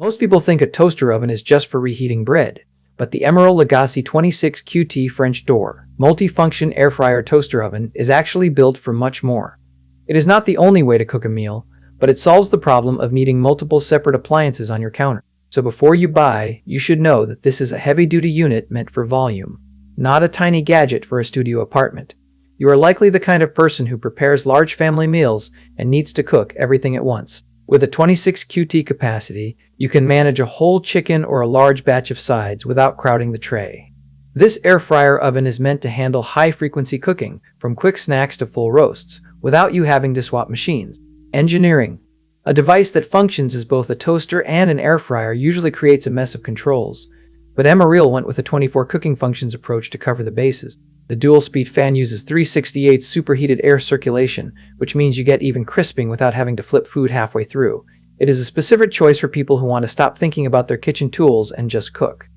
Most people think a toaster oven is just for reheating bread, but the Emeril Lagasse 26QT French door, multifunction air fryer toaster oven is actually built for much more. It is not the only way to cook a meal, but it solves the problem of needing multiple separate appliances on your counter. So before you buy, you should know that this is a heavy-duty unit meant for volume, not a tiny gadget for a studio apartment. You are likely the kind of person who prepares large family meals and needs to cook everything at once. With a 26QT capacity, you can manage a whole chicken or a large batch of sides without crowding the tray. This air fryer oven is meant to handle high-frequency cooking, from quick snacks to full roasts, without you having to swap machines. Engineering. A device that functions as both a toaster and an air fryer usually creates a mess of controls, but Emeril went with a 24 cooking functions approach to cover the bases. The dual-speed fan uses 3/68 superheated air circulation, which means you get even crisping without having to flip food halfway through. It is a specific choice for people who want to stop thinking about their kitchen tools and just cook.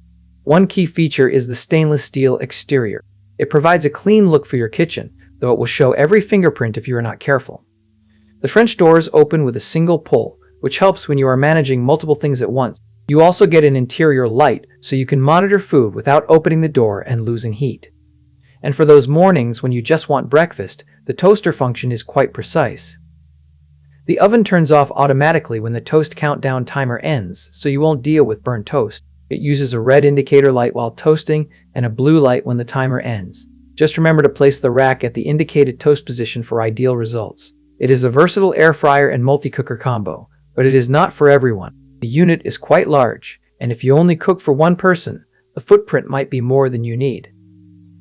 One key feature is the stainless steel exterior. It provides a clean look for your kitchen, though it will show every fingerprint if you are not careful. The French doors open with a single pull, which helps when you are managing multiple things at once. You also get an interior light, so you can monitor food without opening the door and losing heat. And for those mornings when you just want breakfast, the toaster function is quite precise. The oven turns off automatically when the toast countdown timer ends, so you won't deal with burnt toast. It uses a red indicator light while toasting and a blue light when the timer ends. Just remember to place the rack at the indicated toast position for ideal results. It is a versatile air fryer and multi-cooker combo, but it is not for everyone. The unit is quite large, and if you only cook for one person, the footprint might be more than you need.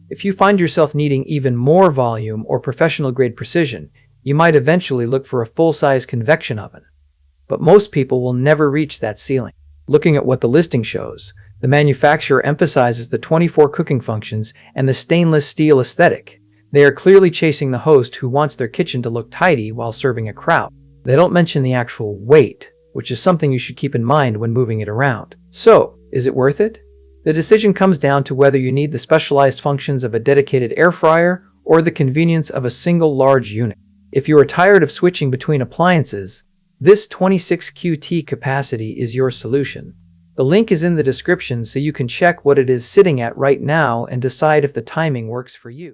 If you find yourself needing even more volume or professional-grade precision, you might eventually look for a full-size convection oven. But most people will never reach that ceiling. Looking at what the listing shows, the manufacturer emphasizes the 24 cooking functions and the stainless steel aesthetic. They are clearly chasing the host who wants their kitchen to look tidy while serving a crowd. They don't mention the actual weight, which is something you should keep in mind when moving it around. So, is it worth it? The decision comes down to whether you need the specialized functions of a dedicated air fryer or the convenience of a single large unit. If you are tired of switching between appliances, this 26QT capacity is your solution. The link is in the description so you can check what it is sitting at right now and decide if the timing works for you.